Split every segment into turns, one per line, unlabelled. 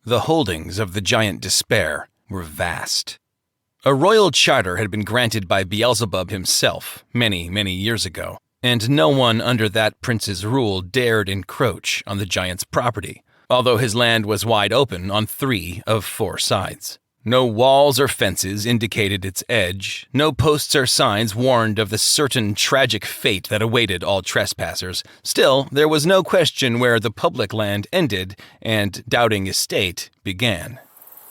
The holdings of the giant Despair were vast. A royal charter had been granted by Beelzebub himself many, many years ago, and no one under that prince's rule dared encroach on the giant's property, although his land was wide open on 3 of 4 sides. No walls or fences indicated its edge, no posts or signs warned of the certain tragic fate that awaited all trespassers. Still, there was no question where the public land ended and Doubting Estate began.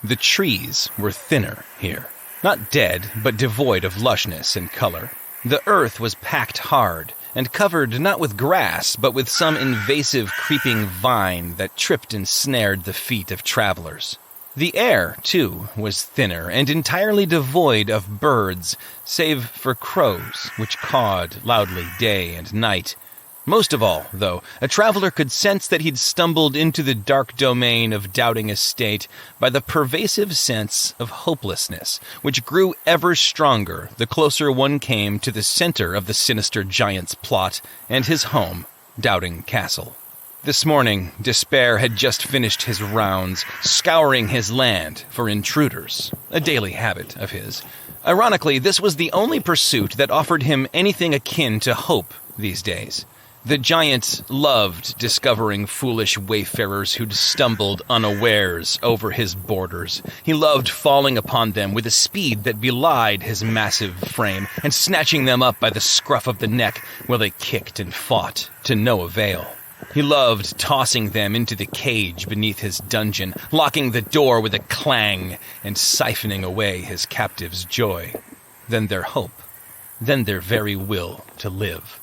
The trees were thinner here. Not dead, but devoid of lushness and color. The earth was packed hard and covered not with grass, but with some invasive creeping vine that tripped and snared the feet of travelers. The air, too, was thinner and entirely devoid of birds, save for crows, which cawed loudly day and night. Most of all, though, a traveler could sense that he'd stumbled into the dark domain of Doubting Estate by the pervasive sense of hopelessness, which grew ever stronger the closer one came to the center of the sinister giant's plot and his home, Doubting Castle. This morning, Despair had just finished his rounds, scouring his land for intruders, a daily habit of his. Ironically, this was the only pursuit that offered him anything akin to hope these days. The giant loved discovering foolish wayfarers who'd stumbled unawares over his borders. He loved falling upon them with a speed that belied his massive frame and snatching them up by the scruff of the neck while they kicked and fought to no avail. He loved tossing them into the cage beneath his dungeon, locking the door with a clang and siphoning away his captive's joy, then their hope, then their very will to live.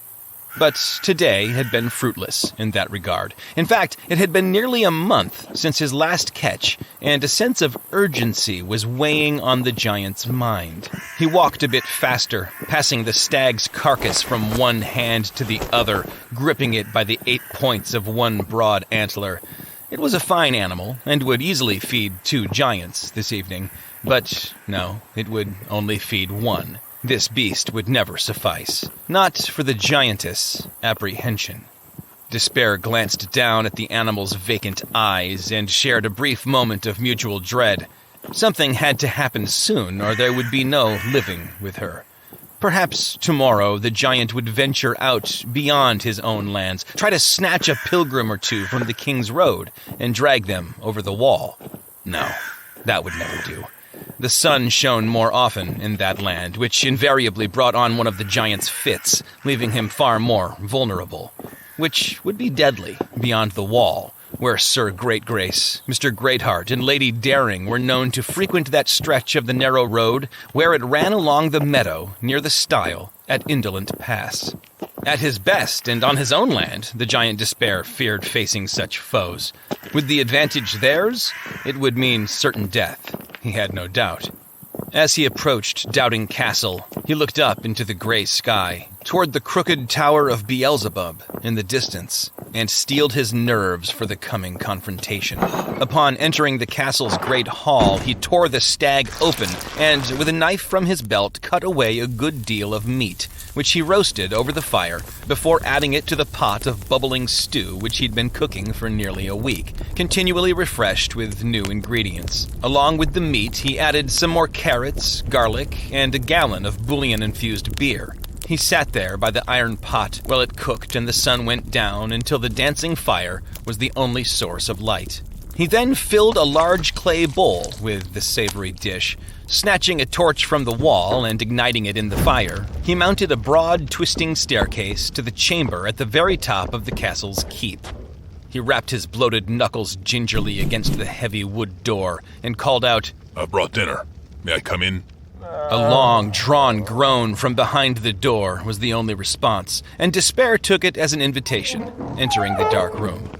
But today had been fruitless in that regard. In fact, it had been nearly a month since his last catch, and a sense of urgency was weighing on the giant's mind. He walked a bit faster, passing the stag's carcass from one hand to the other, gripping it by the 8 points of one broad antler. It was a fine animal, and would easily feed 2 giants this evening. But no, it would only feed 1. This beast would never suffice. Not for the giantess Apprehension. Despair glanced down at the animal's vacant eyes and shared a brief moment of mutual dread. Something had to happen soon, or there would be no living with her. Perhaps tomorrow the giant would venture out beyond his own lands, try to snatch a pilgrim or 2 from the King's Road and drag them over the wall. No, that would never do. The sun shone more often in that land, which invariably brought on one of the giant's fits, leaving him far more vulnerable, which would be deadly beyond the wall, where Sir Greatgrace, Mr. Greatheart, and Lady Daring were known to frequent that stretch of the narrow road where it ran along the meadow near the stile at Indolent Pass. At his best, and on his own land, the giant Despair feared facing such foes. With the advantage theirs, it would mean certain death, he had no doubt. As he approached Doubting Castle, he looked up into the gray sky, toward the crooked tower of Beelzebub in the distance, and steeled his nerves for the coming confrontation. Upon entering the castle's great hall, he tore the stag open, and with a knife from his belt cut away a good deal of meat, which he roasted over the fire before adding it to the pot of bubbling stew which he'd been cooking for nearly a week, continually refreshed with new ingredients. Along with the meat, he added some more carrots, garlic, and a gallon of bouillon-infused beer. He sat there by the iron pot while it cooked and the sun went down until the dancing fire was the only source of light. He then filled a large clay bowl with the savory dish. Snatching a torch from the wall and igniting it in the fire, he mounted a broad, twisting staircase to the chamber at the very top of the castle's keep. He rapped his bloated knuckles gingerly against the heavy wood door and called out,
"I brought dinner. May I come in?"
A long, drawn groan from behind the door was the only response, and Despair took it as an invitation, entering the dark room.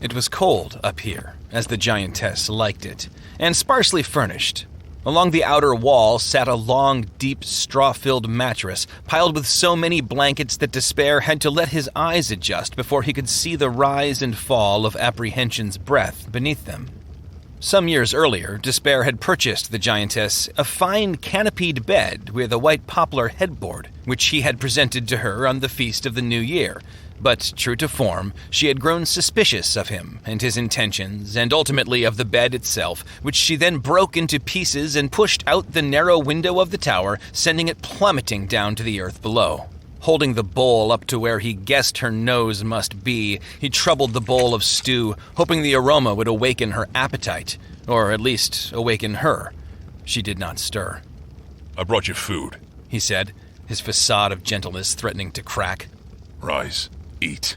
It was cold up here, as the giantess liked it, and sparsely furnished. Along the outer wall sat a long, deep, straw-filled mattress, piled with so many blankets that Despair had to let his eyes adjust before he could see the rise and fall of Apprehension's breath beneath them. Some years earlier, Despair had purchased the giantess a fine canopied bed with a white poplar headboard, which he had presented to her on the feast of the New Year. But true to form, she had grown suspicious of him and his intentions, and ultimately of the bed itself, which she then broke into pieces and pushed out the narrow window of the tower, sending it plummeting down to the earth below. Holding the bowl up to where he guessed her nose must be, he troubled the bowl of stew, hoping the aroma would awaken her appetite, or at least awaken her. She did not stir.
I brought you food,
he said, his facade of gentleness threatening to crack.
Rise, eat.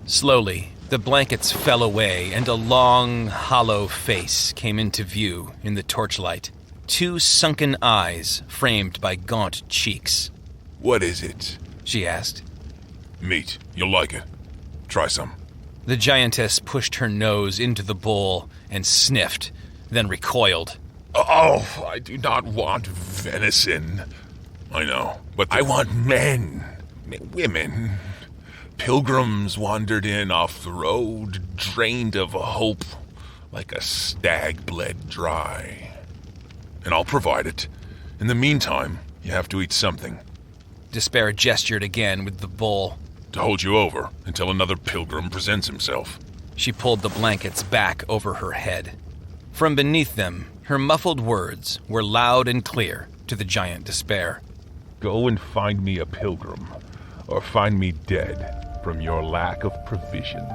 Slowly, the blankets fell away and a long, hollow face came into view in the torchlight. 2 sunken eyes framed by gaunt cheeks.
What is it?
She asked.
Meat. You'll like it. Try some.
The giantess pushed her nose into the bowl and sniffed, then recoiled.
Oh, I do not want venison. I know, but I want men, women. Pilgrims wandered in off the road, drained of hope, like a stag bled dry. And I'll provide it. In the meantime, you have to eat something.
Despair gestured again with the bowl.
To hold you over until another pilgrim presents himself.
She pulled the blankets back over her head. From beneath them, her muffled words were loud and clear to the giant Despair.
Go and find me a pilgrim, or find me dead from your lack of provision.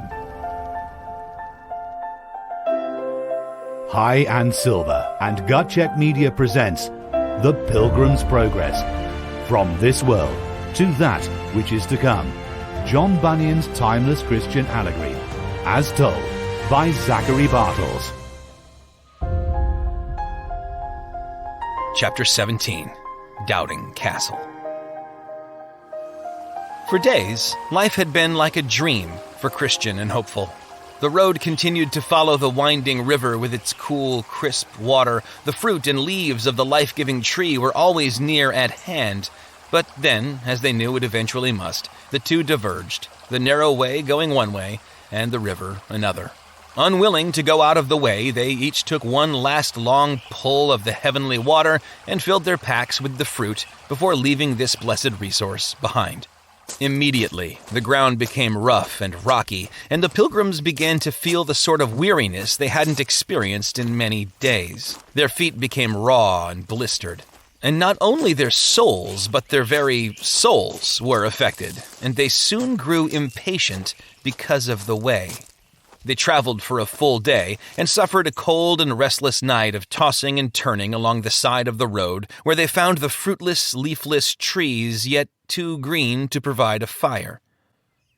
High and Silver and Gutcheck Media presents The Pilgrim's Progress. From this world to that which is to come. John Bunyan's timeless Christian allegory, as told by Zachary Bartels.
Chapter 17, Doubting Castle. For days, life had been like a dream for Christian and Hopeful. The road continued to follow the winding river with its cool, crisp water. The fruit and leaves of the life-giving tree were always near at hand. But then, as they knew it eventually must, the two diverged, the narrow way going one way, and the river another. Unwilling to go out of the way, they each took one last long pull of the heavenly water and filled their packs with the fruit before leaving this blessed resource behind. Immediately, the ground became rough and rocky, and the pilgrims began to feel the sort of weariness they hadn't experienced in many days. Their feet became raw and blistered. And not only their souls, but their very souls were affected, and they soon grew impatient because of the way. They traveled for a full day and suffered a cold and restless night of tossing and turning along the side of the road, where they found the fruitless, leafless trees yet too green to provide a fire.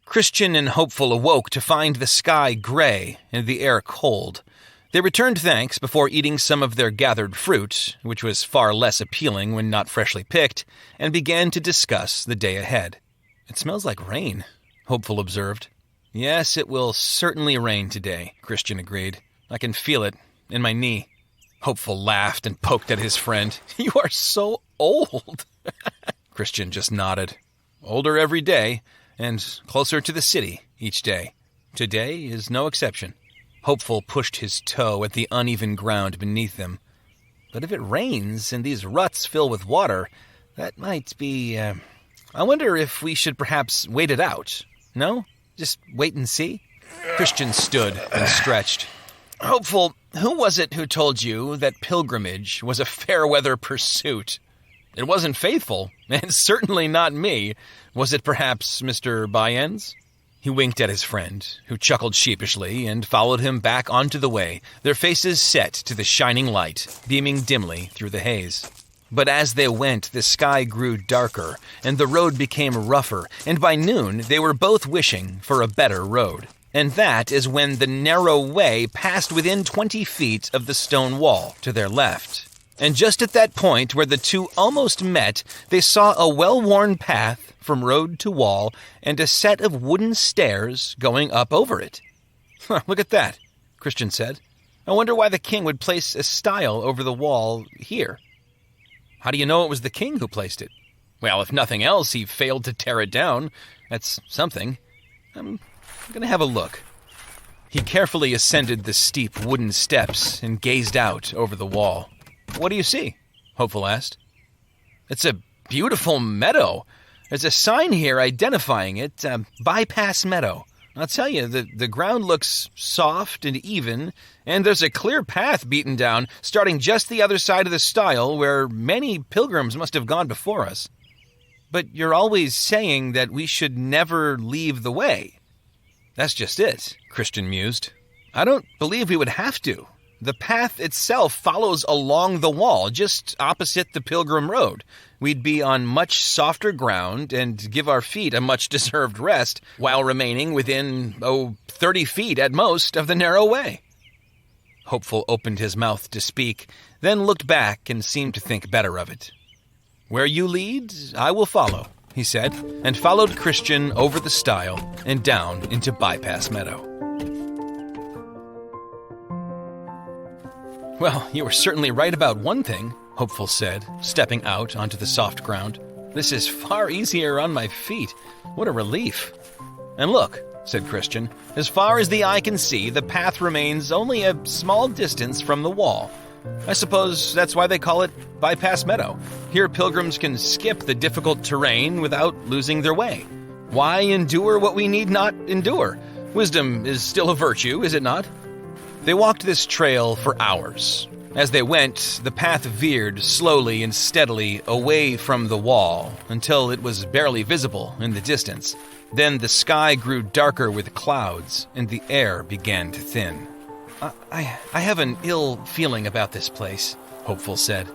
Christian and Hopeful awoke to find the sky gray and the air cold. They returned thanks before eating some of their gathered fruit, which was far less appealing when not freshly picked, and began to discuss the day ahead. "It smells like rain," Hopeful observed. "Yes, it will certainly rain today," Christian agreed. "I can feel it in my knee." Hopeful laughed and poked at his friend. "You are so old." Christian just nodded. "Older every day, and closer to the city each day. Today is no exception." Hopeful pushed his toe at the uneven ground beneath them. "But if it rains and these ruts fill with water, that might be... I wonder if we should perhaps wait it out. No? Just wait and see?" Christian stood and stretched. "Hopeful, who was it who told you that pilgrimage was a fair-weather pursuit? It wasn't Faithful, and certainly not me. Was it perhaps Mr. Byens?" He winked at his friend, who chuckled sheepishly and followed him back onto the way, their faces set to the shining light, beaming dimly through the haze. But as they went, the sky grew darker, and the road became rougher, and by noon they were both wishing for a better road. And that is when the narrow way passed within 20 feet of the stone wall to their left. And just at that point where the two almost met, they saw a well-worn path from road to wall and a set of wooden stairs going up over it. "Look at that," Christian said. "I wonder why the king would place a stile over the wall here." "How do you know it was the king who placed it?" "Well, if nothing else, he failed to tear it down. That's something. I'm going to have a look." He carefully ascended the steep wooden steps and gazed out over the wall. "What do you see?" Hopeful asked. "It's a beautiful meadow. There's a sign here identifying it, Bypass Meadow. I'll tell you, the ground looks soft and even, and there's a clear path beaten down, starting just the other side of the stile where many pilgrims must have gone before us. But you're always saying that we should never leave the way. That's just it, Christian mused. I don't believe we would have to. The path itself follows along the wall, just opposite the pilgrim road. We'd be on much softer ground and give our feet a much-deserved rest while remaining within, 30 feet at most of the narrow way. Hopeful opened his mouth to speak, then looked back and seemed to think better of it. Where you lead, I will follow, he said, and followed Christian over the stile and down into Bypass Meadow. Well, you were certainly right about one thing, Hopeful said, stepping out onto the soft ground. This is far easier on my feet. What a relief. And look, said Christian, as far as the eye can see, the path remains only a small distance from the wall. I suppose that's why they call it Bypass Meadow. Here pilgrims can skip the difficult terrain without losing their way. Why endure what we need not endure? Wisdom is still a virtue, is it not? They walked this trail for hours. As they went, the path veered slowly and steadily away from the wall until it was barely visible in the distance. Then the sky grew darker with clouds, and the air began to thin. I have an ill feeling about this place, Hopeful said.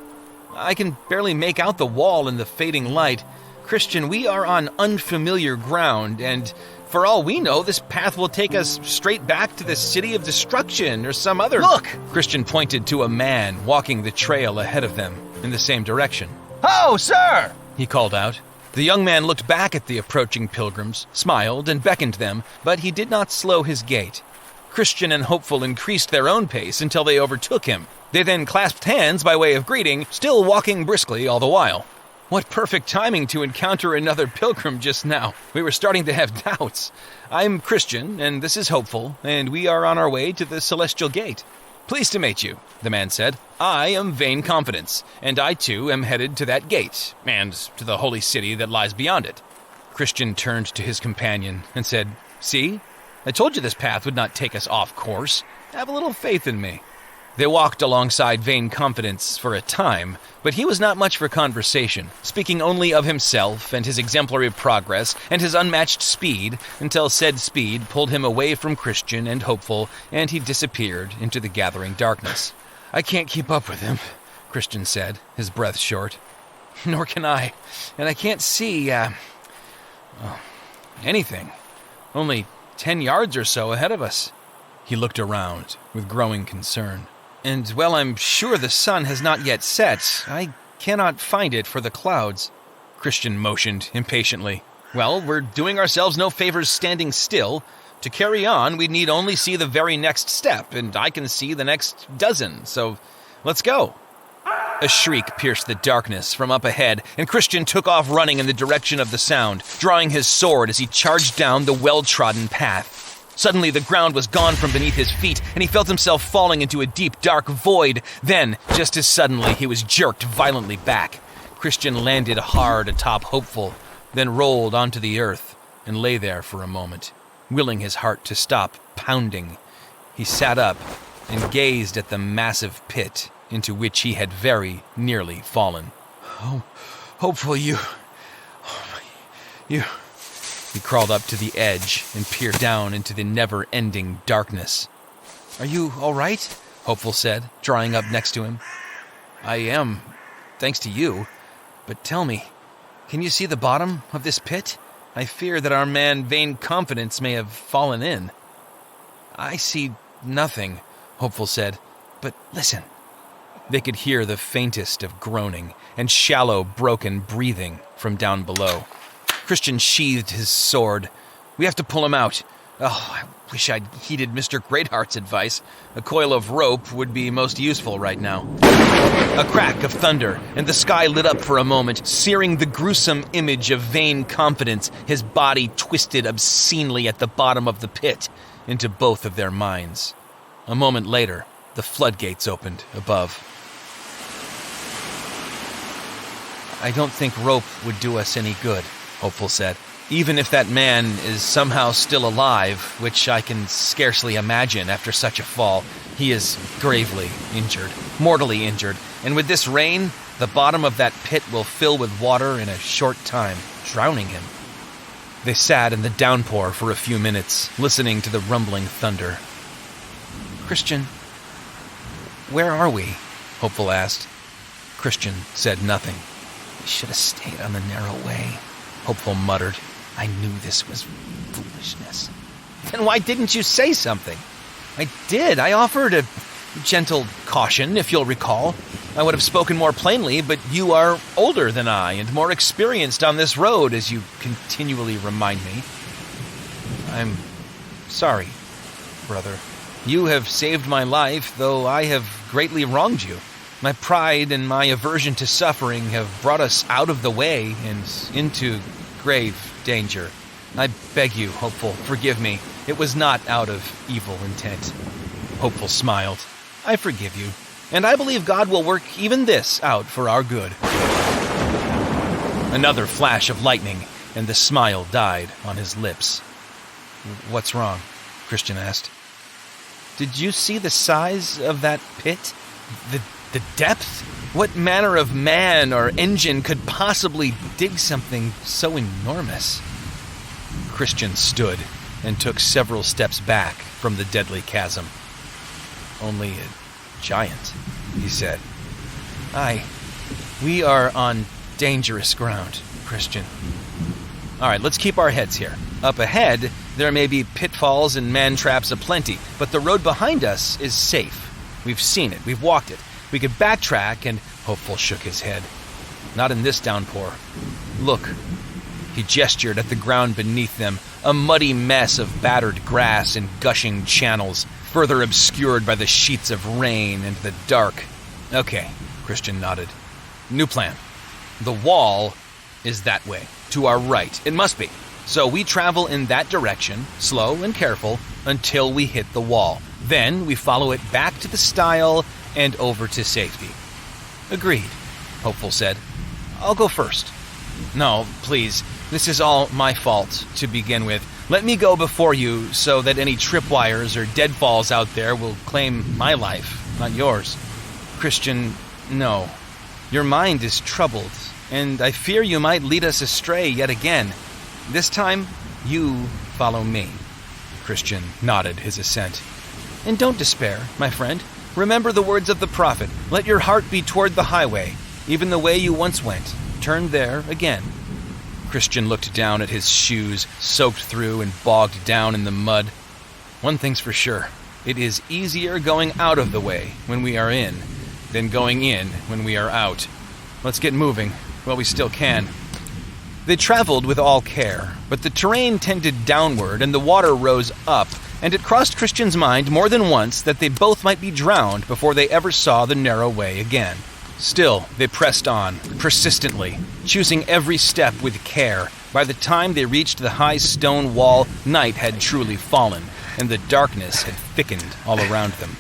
I can barely make out the wall in the fading light. Christian, we are on unfamiliar ground, and for all we know, this path will take us straight back to the City of Destruction or some other— Look! Christian pointed to a man walking the trail ahead of them in the same direction.
Oh, sir!
He called out. The young man looked back at the approaching pilgrims, smiled, and beckoned them, but he did not slow his gait. Christian and Hopeful increased their own pace until they overtook him. They then clasped hands by way of greeting, still walking briskly all the while. What perfect timing to encounter another pilgrim just now. We were starting to have doubts. I'm Christian, and this is Hopeful, and we are on our way to the Celestial Gate. Pleased to meet you, the man said. I am Vain Confidence, and I too am headed to that gate, and to the holy city that lies beyond it. Christian turned to his companion and said, See? I told you this path would not take us off course. Have a little faith in me. They walked alongside Vain Confidence for a time, but he was not much for conversation, speaking only of himself and his exemplary progress and his unmatched speed, until said speed pulled him away from Christian and Hopeful, and he disappeared into the gathering darkness. I can't keep up with him, Christian said, his breath short. Nor can I, and I can't see, anything. Only 10 yards or so ahead of us. He looked around with growing concern. And while I'm sure the sun has not yet set, I cannot find it for the clouds. Christian motioned impatiently. Well, we're doing ourselves no favors standing still. To carry on, we need only see the very next step, and I can see the next dozen, so let's go. A shriek pierced the darkness from up ahead, and Christian took off running in the direction of the sound, drawing his sword as he charged down the well-trodden path. Suddenly, the ground was gone from beneath his feet, and he felt himself falling into a deep, dark void. Then, just as suddenly, he was jerked violently back. Christian landed hard atop Hopeful, then rolled onto the earth and lay there for a moment, willing his heart to stop pounding. He sat up and gazed at the massive pit into which he had very nearly fallen. Oh, Hopeful, you... He crawled up to the edge and peered down into the never-ending darkness. Are you all right? Hopeful said, drawing up next to him. I am, thanks to you. But tell me, can you see the bottom of this pit? I fear that our man Vain Confidence may have fallen in. I see nothing, Hopeful said, but listen. They could hear the faintest of groaning and shallow, broken breathing from down below. Christian sheathed his sword. We have to pull him out. Oh, I wish I'd heeded Mr. Greatheart's advice. A coil of rope would be most useful right now. A crack of thunder, and the sky lit up for a moment, searing the gruesome image of Vain Confidence, his body twisted obscenely at the bottom of the pit, into both of their minds. A moment later, the floodgates opened above. I don't think rope would do us any good, Hopeful said. Even if that man is somehow still alive, which I can scarcely imagine after such a fall, he is gravely injured, mortally injured, and with this rain, the bottom of that pit will fill with water in a short time, drowning him. They sat in the downpour for a few minutes, listening to the rumbling thunder. Christian, where are we? Hopeful asked. Christian said nothing. We should have stayed on the narrow way, Hopeful muttered. I knew this was foolishness. Then why didn't you say something? I did. I offered a gentle caution, if you'll recall. I would have spoken more plainly, but you are older than I and more experienced on this road, as you continually remind me. I'm sorry, brother. You have saved my life, though I have greatly wronged you. My pride and my aversion to suffering have brought us out of the way and into grave danger. I beg you, Hopeful, forgive me. It was not out of evil intent. Hopeful smiled. I forgive you, and I believe God will work even this out for our good. Another flash of lightning, and the smile died on his lips. What's wrong? Christian asked. Did you see the size of that pit? The depth? What manner of man or engine could possibly dig something so enormous? Christian stood and took several steps back from the deadly chasm. Only a giant, he said. Aye, we are on dangerous ground, Christian. All right, let's keep our heads here. Up ahead, there may be pitfalls and man-traps aplenty, but the road behind us is safe. We've seen it, we've walked it. We could backtrack, and Hopeful shook his head. Not in this downpour. Look. He gestured at the ground beneath them, a muddy mess of battered grass and gushing channels, further obscured by the sheets of rain and the dark. Okay, Christian nodded. New plan. The wall is that way, to our right. It must be. So we travel in that direction, slow and careful, until we hit the wall. Then we follow it back to the stile and over to safety. Agreed, Hopeful said. I'll go first. No, please. This is all my fault to begin with. Let me go before you so that any tripwires or deadfalls out there will claim my life, not yours. Christian, no. Your mind is troubled, and I fear you might lead us astray yet again. This time, you follow me. Christian nodded his assent. And don't despair, my friend. Remember the words of the prophet. Let your heart be toward the highway, even the way you once went. Turn there again. Christian looked down at his shoes, soaked through and bogged down in the mud. One thing's for sure. It is easier going out of the way when we are in than going in when we are out. Let's get moving while we still can. They traveled with all care, but the terrain tended downward and the water rose up, and it crossed Christian's mind more than once that they both might be drowned before they ever saw the narrow way again. Still, they pressed on, persistently, choosing every step with care. By the time they reached the high stone wall, night had truly fallen, and the darkness had thickened all around them.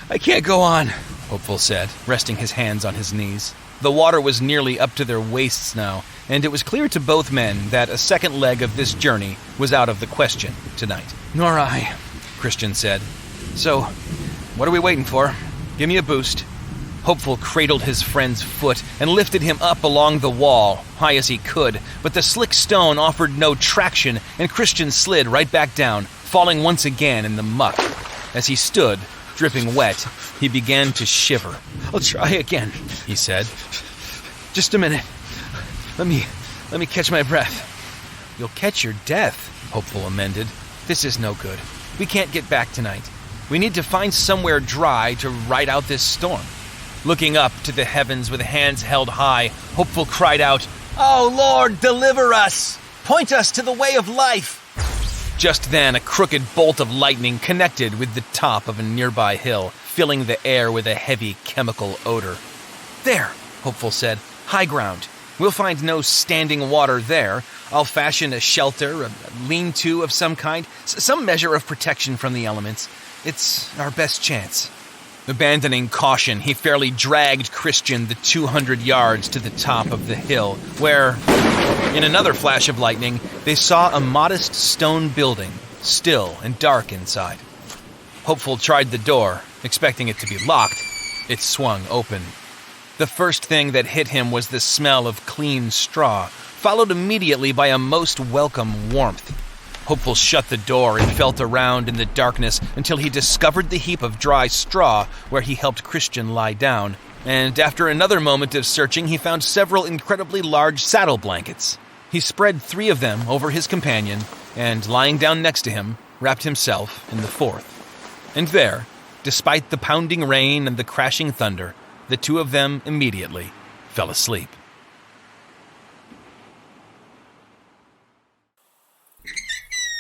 I can't go on, Hopeful said, resting his hands on his knees. The water was nearly up to their waists now, and it was clear to both men that a second leg of this journey was out of the question tonight. Nor I, Christian said. So, what are we waiting for? Give me a boost. Hopeful cradled his friend's foot and lifted him up along the wall, high as he could, but the slick stone offered no traction, and Christian slid right back down, falling once again in the muck. As he stood, dripping wet, he began to shiver. I'll try again, he said. Just a minute. Let me catch my breath. You'll catch your death, Hopeful amended. This is no good. We can't get back tonight. We need to find somewhere dry to ride out this storm. Looking up to the heavens with hands held high, Hopeful cried out, Oh Lord, deliver us! Point us to the way of life! Just then, a crooked bolt of lightning connected with the top of a nearby hill, filling the air with a heavy chemical odor. There, Hopeful said, high ground. We'll find no standing water there. I'll fashion a shelter, a lean-to of some kind, some measure of protection from the elements. It's our best chance. Abandoning caution, he fairly dragged Christian the 200 yards to the top of the hill, where In another flash of lightning, they saw a modest stone building, still and dark inside. Hopeful tried the door, expecting it to be locked. It swung open. The first thing that hit him was the smell of clean straw, followed immediately by a most welcome warmth. Hopeful shut the door and felt around in the darkness until he discovered the heap of dry straw where he helped Christian lie down. And after another moment of searching, he found several incredibly large saddle blankets. He spread 3 of them over his companion and, lying down next to him, wrapped himself in the 4th. And there, despite the pounding rain and the crashing thunder, the 2 of them immediately fell asleep.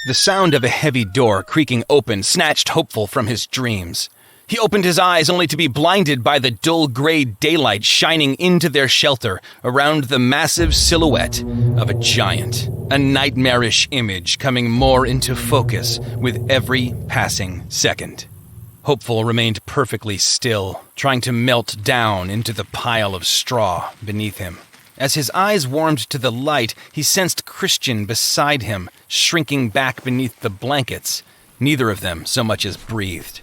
The sound of a heavy door creaking open snatched Hopeful from his dreams. He opened his eyes only to be blinded by the dull gray daylight shining into their shelter around the massive silhouette of a giant, a nightmarish image coming more into focus with every passing second. Hopeful remained perfectly still, trying to melt down into the pile of straw beneath him. As his eyes warmed to the light, he sensed Christian beside him, shrinking back beneath the blankets. Neither of them so much as breathed.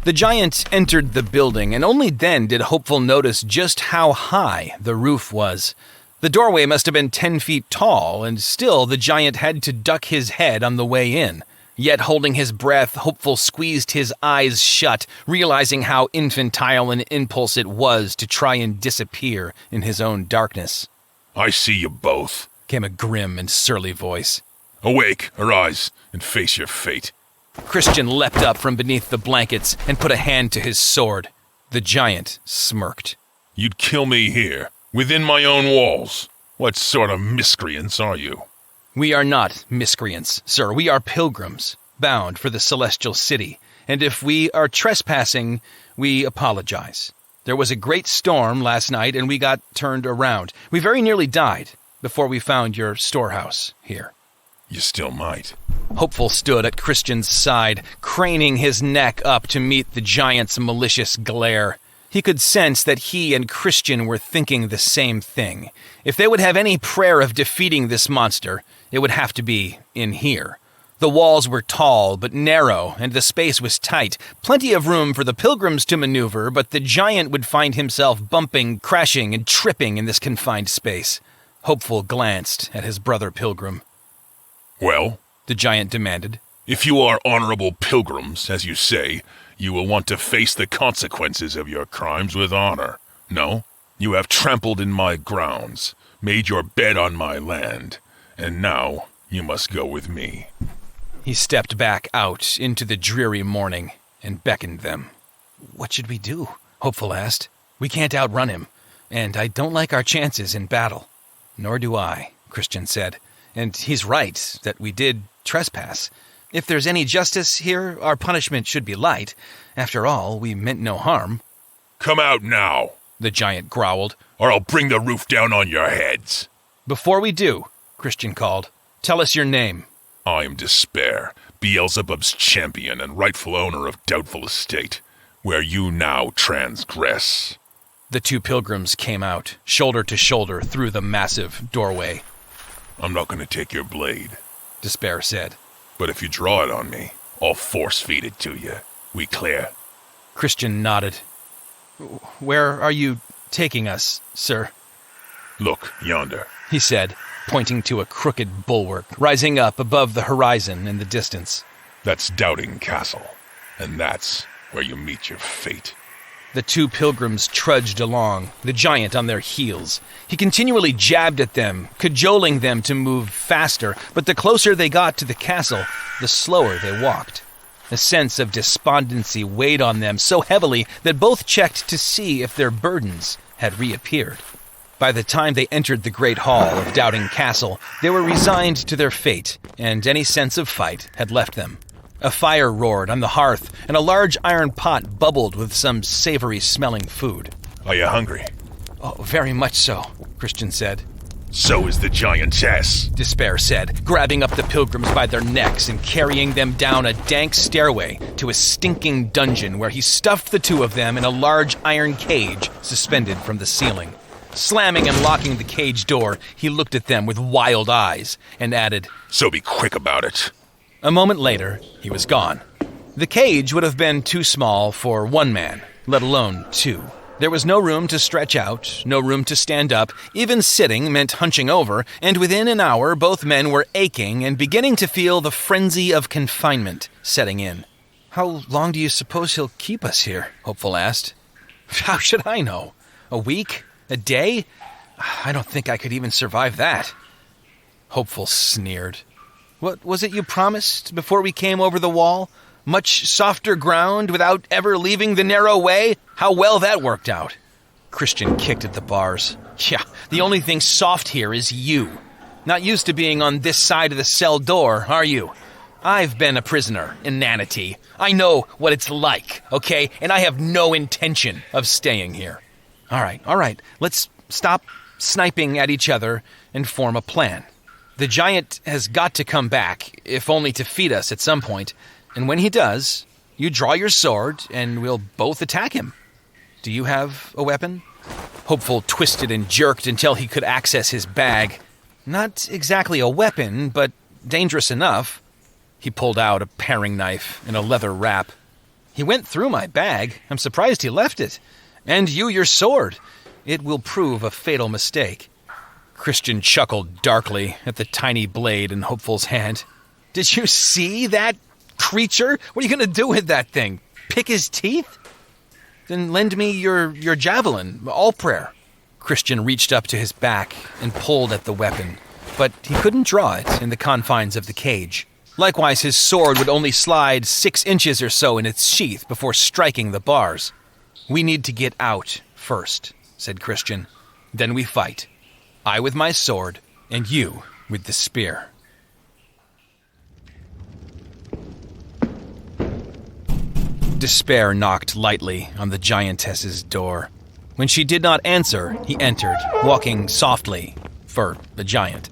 The giant entered the building, and only then did Hopeful notice just how high the roof was. The doorway must have been 10 feet tall, and still the giant had to duck his head on the way in. Yet holding his breath, Hopeful squeezed his eyes shut, realizing how infantile an impulse it was to try and disappear in his own darkness.
I see you both,
came a grim and surly voice.
Awake, arise, and face your fate.
Christian leapt up from beneath the blankets and put a hand to his sword. The giant smirked.
You'd kill me here, within my own walls. What sort of miscreants are you?
We are not miscreants, sir. We are pilgrims, bound for the celestial city. And if we are trespassing, we apologize. There was a great storm last night, and we got turned around. We very nearly died before we found your storehouse here.
You still might.
Hopeful stood at Christian's side, craning his neck up to meet the giant's malicious glare. He could sense that he and Christian were thinking the same thing. If they would have any prayer of defeating this monster, it would have to be in here. The walls were tall but narrow, and the space was tight. Plenty of room for the pilgrims to maneuver, but the giant would find himself bumping, crashing, and tripping in this confined space. Hopeful glanced at his brother pilgrim.
Well?
The giant demanded.
If you are honorable pilgrims, as you say, you will want to face the consequences of your crimes with honor. No? You have trampled in my grounds, made your bed on my land, and now you must go with me.
He stepped back out into the dreary morning and beckoned them. What should we do? Hopeful asked. We can't outrun him, and I don't like our chances in battle. Nor do I, Christian said. And he's right that we did trespass. If there's any justice here, our punishment should be light. After all, we meant no harm.
Come out now,
the giant growled,
or I'll bring the roof down on your heads.
Before we do, Christian called, tell us your name.
I am Despair, Beelzebub's champion and rightful owner of Doubtful Estate, where you now transgress.
The 2 pilgrims came out, shoulder to shoulder, through the massive doorway.
I'm not going to take your blade,
Despair said.
But if you draw it on me, I'll force-feed it to you. We clear?
Christian nodded. Where are you taking us, sir?
Look, yonder,
he said, pointing to a crooked bulwark rising up above the horizon in the distance.
That's Doubting Castle, and that's where you meet your fate.
The 2 pilgrims trudged along, the giant on their heels. He continually jabbed at them, cajoling them to move faster, but the closer they got to the castle, the slower they walked. A sense of despondency weighed on them so heavily that both checked to see if their burdens had reappeared. By the time they entered the great hall of Doubting Castle, they were resigned to their fate, and any sense of fight had left them. A fire roared on the hearth, and a large iron pot bubbled with some savory-smelling food.
Are you hungry?
Oh, very much so, Christian said.
So is the giantess,
Despair said, grabbing up the pilgrims by their necks and carrying them down a dank stairway to a stinking dungeon where he stuffed the 2 of them in a large iron cage suspended from the ceiling. Slamming and locking the cage door, he looked at them with wild eyes and added,
So be quick about it.
A moment later, he was gone. The cage would have been too small for one man, let alone two. There was no room to stretch out, no room to stand up. Even sitting meant hunching over, and within an hour both men were aching and beginning to feel the frenzy of confinement setting in. How long do you suppose he'll keep us here? Hopeful asked. How should I know? A week? A day? I don't think I could even survive that. Hopeful sneered. What was it you promised before we came over the wall? Much softer ground without ever leaving the narrow way? How well that worked out. Christian kicked at the bars. Yeah, the only thing soft here is you. Not used to being on this side of the cell door, are you? I've been a prisoner in Nanity. I know what it's like, okay? And I have no intention of staying here. All right. Let's stop sniping at each other and form a plan. The giant has got to come back, if only to feed us at some point. And when he does, you draw your sword and we'll both attack him. Do you have a weapon? Hopeful twisted and jerked until he could access his bag. Not exactly a weapon, but dangerous enough. He pulled out a paring knife and a leather wrap. He went through my bag. I'm surprised he left it. And you your sword. It will prove a fatal mistake. Christian chuckled darkly at the tiny blade in Hopeful's hand. Did you see that creature? What are you going to do with that thing? Pick his teeth? Then lend me your javelin, all prayer. Christian reached up to his back and pulled at the weapon, but he couldn't draw it in the confines of the cage. Likewise, his sword would only slide 6 inches or so in its sheath before striking the bars. We need to get out first, said Christian. Then we fight. I with my sword, and you with the spear. Despair knocked lightly on the giantess's door. When she did not answer, he entered, walking softly, for a giant.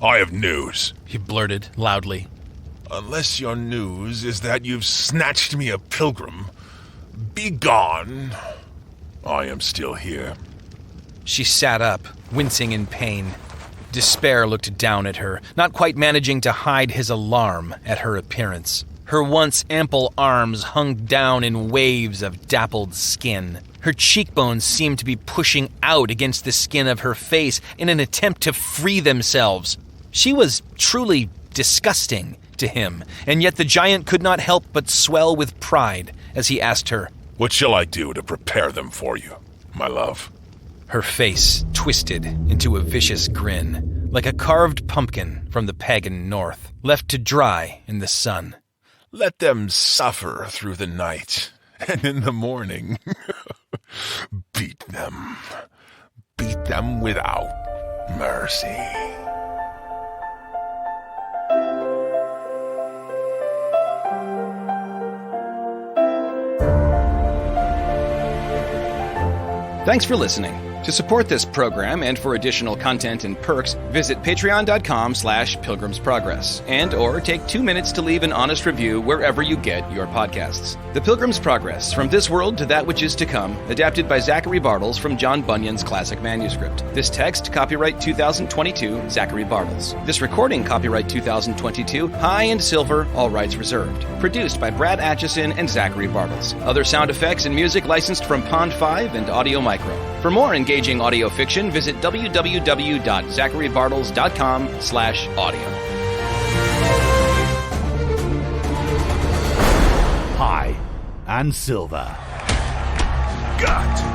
I have news.
He blurted loudly.
Unless your news is that you've snatched me a pilgrim, be gone. I am still here.
She sat up, wincing in pain. Despair looked down at her, not quite managing to hide his alarm at her appearance. Her once ample arms hung down in waves of dappled skin. Her cheekbones seemed to be pushing out against the skin of her face in an attempt to free themselves. She was truly disgusting to him, and yet the giant could not help but swell with pride as he asked her,
What shall I do to prepare them for you, my love?
Her face twisted into a vicious grin, like a carved pumpkin from the pagan north, left to dry in the sun.
Let them suffer through the night, and in the morning, beat them. Beat them without mercy.
Thanks for listening. To support this program and for additional content and perks, visit patreon.com/pilgrimsprogress and or take 2 minutes to leave an honest review wherever you get your podcasts. The Pilgrim's Progress, From This World to That Which Is to Come, adapted by Zachary Bartels from John Bunyan's classic manuscript. This text, copyright 2022, Zachary Bartels. This recording, copyright 2022, High and Silver, all rights reserved. Produced by Brad Atchison and Zachary Bartels. Other sound effects and music licensed from Pond 5 and Audio Micro. For more engaging audio fiction, visit www.zacharybartels.com/audio.
High and Silver.
Gut.